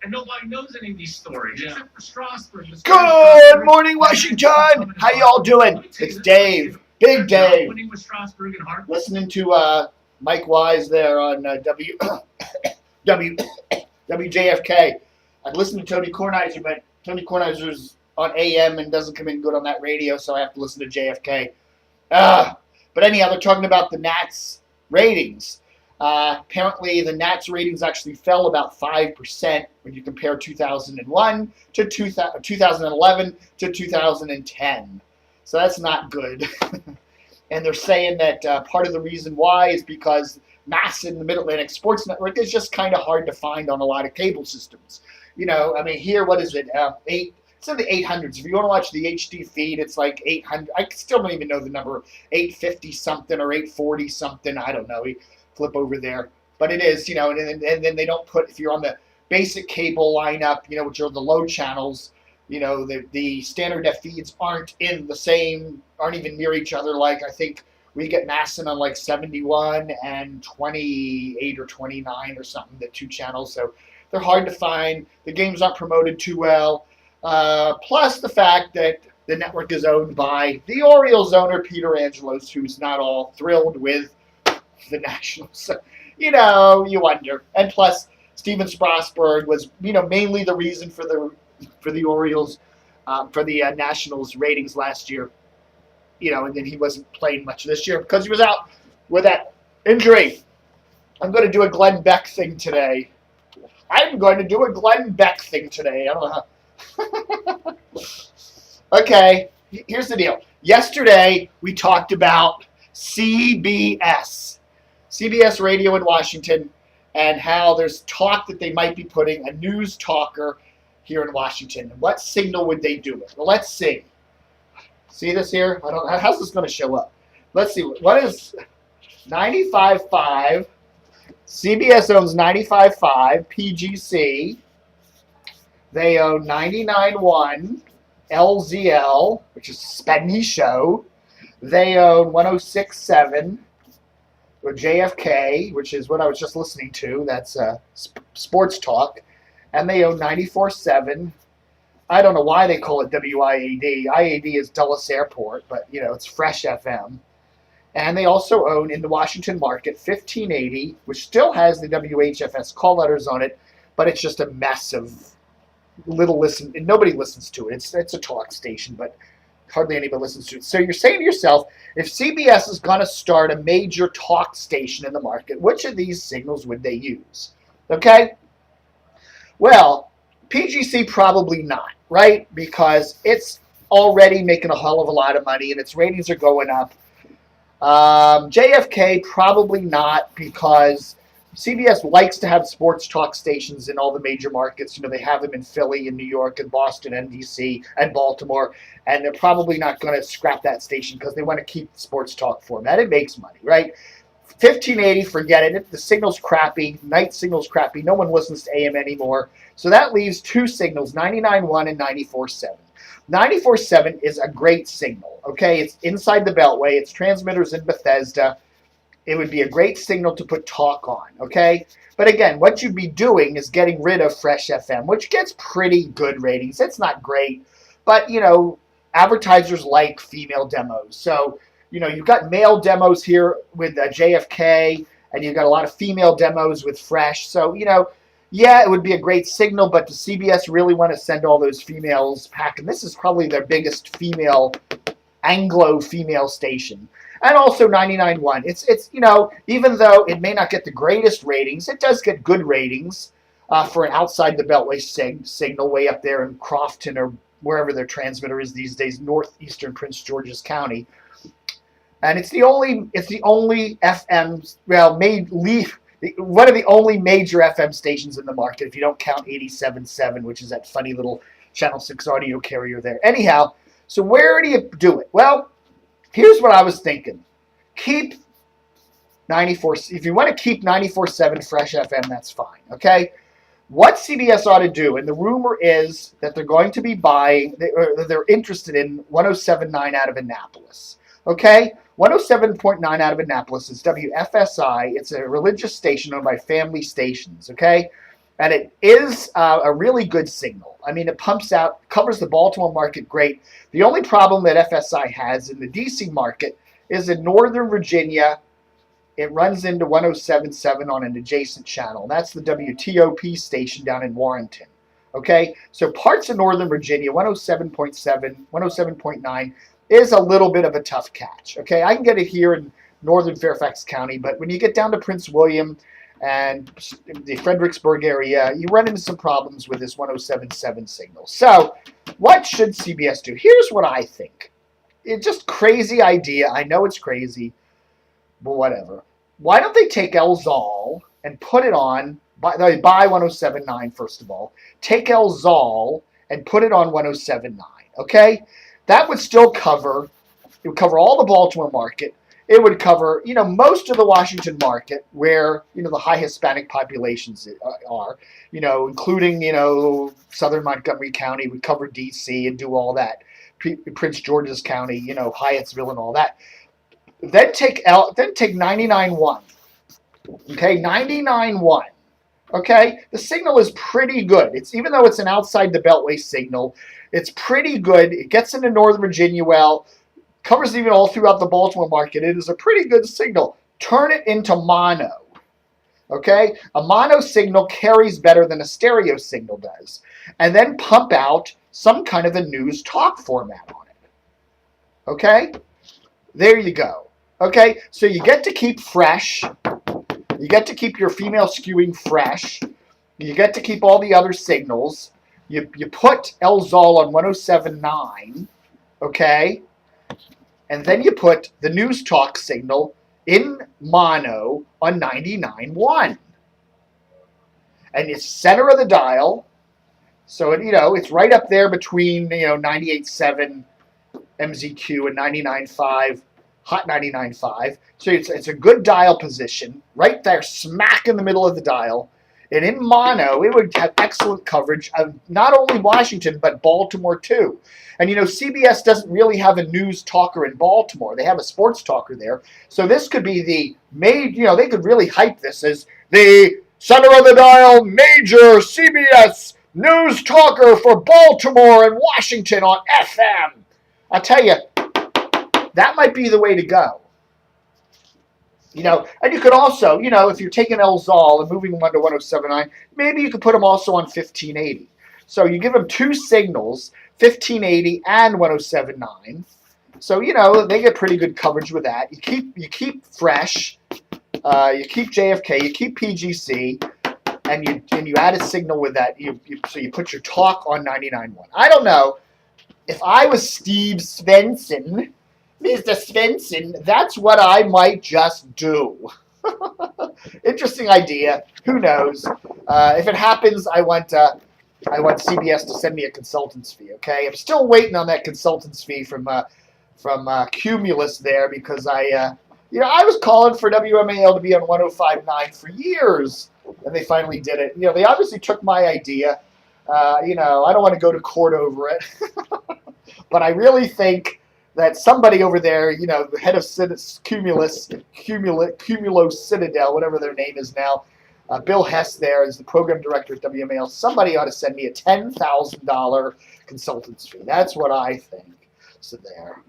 And nobody knows any of these stories except for Strasburg. Good morning, Washington. How y'all doing? It's Dave, Big Dave. Listening to Mike Wise there on WJFK. I'd listen to Tony Kornheiser, but Tony Kornheiser's on AM and doesn't come in good on that radio, so I have to listen to JFK. But anyhow, they're talking about the Nats ratings. Apparently, the Nats ratings actually fell about 5% when you compare 2001 to 2011 to 2010. So that's not good. And they're saying that part of the reason why is because MASN, the Mid-Atlantic Sports Network, is just kind of hard to find on a lot of cable systems. You know, I mean, here, what is it? It's in the 800s. If you want to watch the HD feed, it's like 800. I still don't even know the number, 850 something or 840 something. I don't know. We flip over there. But it is, you know, and then they don't put, if you're on the basic cable lineup, you know, which are the low channels, you know, the standard def feeds aren't in the same, aren't even near each other. Like, I think we get MASN on like 71 and 28 or 29 or something, the two channels. So they're hard to find. The games aren't promoted too well. Plus the fact that the network is owned by the Orioles owner, Peter Angelos, who's not all thrilled with the Nationals. So, you know, you wonder. And plus, Steven Strasburg was, you know, mainly the reason for the Orioles, for the Nationals ratings last year. You know, and then he wasn't playing much this year because he was out with that injury. I'm going to do a Glenn Beck thing today. I don't know how. Okay, here's the deal. Yesterday, we talked about CBS Radio in Washington, and how there's talk that they might be putting a news talker here in Washington. And what signal would they do it? Well, let's see. See this here? How's this going to show up? Let's see. What is 95.5? CBS owns 95.5. PGC. They own 99.1. LZL, which is Spanish show. They own 106.7. Or JFK, which is what I was just listening to. That's sports talk. And they own 94.7. I don't know why they call it WIAD. IAD is Dulles Airport, but, you know, it's Fresh FM. And they also own, in the Washington market, 1580, which still has the WHFS call letters on it, but it's just a mess of little listen, and nobody listens to it. It's a talk station, but hardly anybody listens to it. So you're saying to yourself, if CBS is going to start a major talk station in the market, which of these signals would they use? Okay? Well, PGC probably not, right? Because it's already making a hell of a lot of money and its ratings are going up. JFK probably not, because CBS likes to have sports talk stations in all the major markets. You know, they have them in Philly and New York and Boston and DC and Baltimore, and they're probably not going to scrap that station because they want to keep the sports talk format. It makes money, right? 1580, forget it. The signal's crappy. Night signal's crappy. No one listens to AM anymore. So that leaves two signals, 99.1 and 94.7. 94.7 is a great signal, okay? It's inside the Beltway. Its transmitter's in Bethesda. It would be a great signal to put talk on, okay? But again, what you'd be doing is getting rid of Fresh FM, which gets pretty good ratings. It's not great, but, you know, advertisers like female demos. So, you know, you've got male demos here with JFK, and you've got a lot of female demos with Fresh. So, you know, yeah, it would be a great signal, but does CBS really want to send all those females packing? This is probably their biggest female, Anglo-female station. And also 99.1. It's you know, even though it may not get the greatest ratings, it does get good ratings for an outside the Beltway signal way up there in Crofton or wherever their transmitter is these days, northeastern Prince George's County. And it's the only FM, well, one of the only major FM stations in the market, if you don't count 87.7, which is that funny little Channel 6 audio carrier there. Anyhow, so where do you do it? Well, here's what I was thinking. Keep 94. If you want to keep 94.7 Fresh FM, that's fine, okay? What CBS ought to do, and the rumor is that they're going to be buying, they're interested in 107.9 out of Annapolis, okay? 107.9 out of Annapolis is WFSI. It's a religious station owned by Family Stations, okay? And it is a really good signal. I mean, it covers the Baltimore market great. The only problem that FSI has in the DC market is in Northern Virginia, it runs into 107.7 on an adjacent channel. That's the WTOP station down in Warrenton. Okay, so parts of Northern Virginia, 107.7, 107.9 is a little bit of a tough catch. Okay, I can get it here in Northern Fairfax County, but when you get down to Prince William and the Fredericksburg area, you run into some problems with this 107.7 signal. So what should CBS do? Here's what I think. It's just crazy idea. I know it's crazy, but whatever. Why don't they take El Zal and put it on, buy 107.9 first of all, take El Zal and put it on 107.9, okay? That would still cover, it would cover all the Baltimore market. It would cover, most of the Washington market where, the high Hispanic populations are, including, southern Montgomery County, would cover D.C. and do all that. Prince George's County, Hyattsville and all that. Then take 99.1. Okay, 99.1. Okay, the signal is pretty good. Even though it's an outside the Beltway signal, it's pretty good. It gets into Northern Virginia well, covers even all throughout the Baltimore market. It is a pretty good signal. Turn it into mono. Okay, a mono signal carries better than a stereo signal does, and then pump out some kind of a news talk format on it. Okay, there you go. Okay, so you get to keep fresh. You get to keep your female skewing fresh. You get to keep all the other signals. You put El Zal on 107.9, okay? And then you put the news talk signal in mono on 99.1. And it's center of the dial. So, it's right up there between, 98.7 MZQ and 99.5. Hot 99.5. So it's a good dial position, right there, smack in the middle of the dial. And in mono, it would have excellent coverage of not only Washington, but Baltimore too. And CBS doesn't really have a news talker in Baltimore. They have a sports talker there. So this could be the they could really hype this as the center of the dial major CBS news talker for Baltimore and Washington on FM. I tell you, that might be the way to go. And you could also, if you're taking El Zal and moving them onto 107.9, maybe you could put them also on 1580. So you give them two signals, 1580 and 107.9. So, they get pretty good coverage with that. You keep fresh, you keep JFK, you keep PGC, and you add a signal with that. So you put your talk on 99.1. I don't know. If I was Steve Svensson, Mr. Svensson, that's what I might just do. Interesting idea. Who knows? If it happens, I want CBS to send me a consultant's fee. Okay, I'm still waiting on that consultant's fee from Cumulus there because I was calling for WMAL to be on 105.9 for years, and they finally did it. They obviously took my idea. I don't want to go to court over it, but I really think that somebody over there, the head of Cumulo Citadel, whatever their name is now, Bill Hess there is the program director at WMAL. Somebody ought to send me a $10,000 consultant's fee. That's what I think. So there.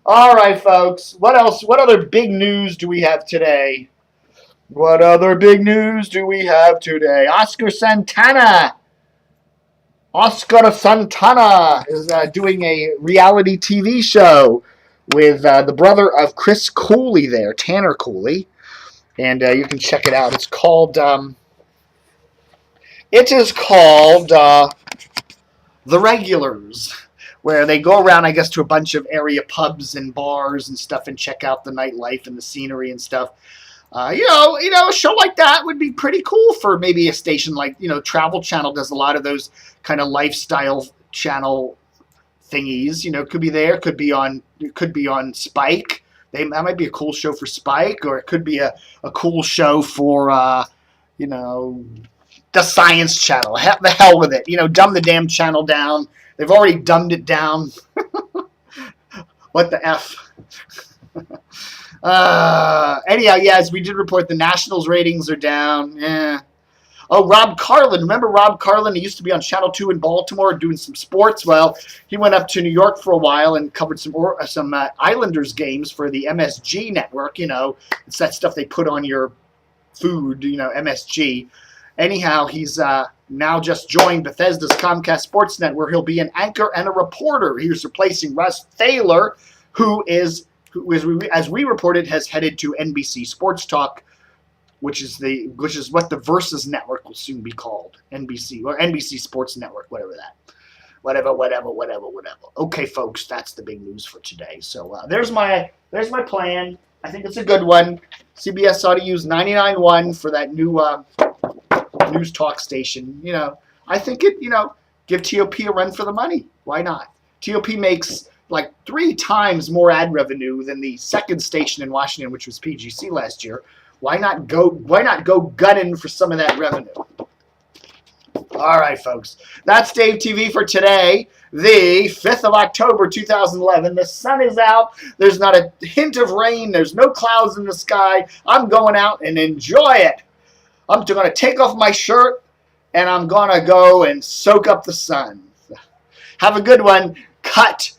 All right, folks. What else? What other big news do we have today? Oscar Santana. Oscar Santana is doing a reality TV show with the brother of Chris Cooley there, Tanner Cooley. And you can check it out. It's called, The Regulars, where they go around, I guess, to a bunch of area pubs and bars and stuff and check out the nightlife and the scenery and stuff. A show like that would be pretty cool for maybe a station like, Travel Channel does a lot of those kind of lifestyle channel thingies. Could be there, could be on Spike. That might be a cool show for Spike, or it could be a cool show for, the Science Channel. The hell with it. Dumb the damn channel down. They've already dumbed it down. What the F? Anyhow, yes, we did report the Nationals ratings are down. Yeah. Oh, Rob Carlin. Remember Rob Carlin? He used to be on Channel 2 in Baltimore doing some sports. Well, he went up to New York for a while and covered some Islanders games for the MSG network. It's that stuff they put on your food, MSG. Anyhow, he's now just joined Bethesda's Comcast SportsNet, where he'll be an anchor and a reporter. He's replacing Russ Thaler, who as we reported, has headed to NBC Sports Talk, which is what the Versus Network will soon be called, NBC or NBC Sports Network, whatever. Okay, folks, that's the big news for today. So there's my plan. I think it's a good one. CBS ought to use 99.1 for that new news talk station. I think give TOP a run for the money. Why not? TOP makes like 3 times more ad revenue than the second station in Washington, which was PGC last year. Why not go gunning for some of that revenue? All right, folks. That's Dave TV for today, the 5th of October, 2011. The sun is out. There's not a hint of rain. There's no clouds in the sky. I'm going out and enjoy it. I'm going to take off my shirt, and I'm going to go and soak up the sun. Have a good one. Cut.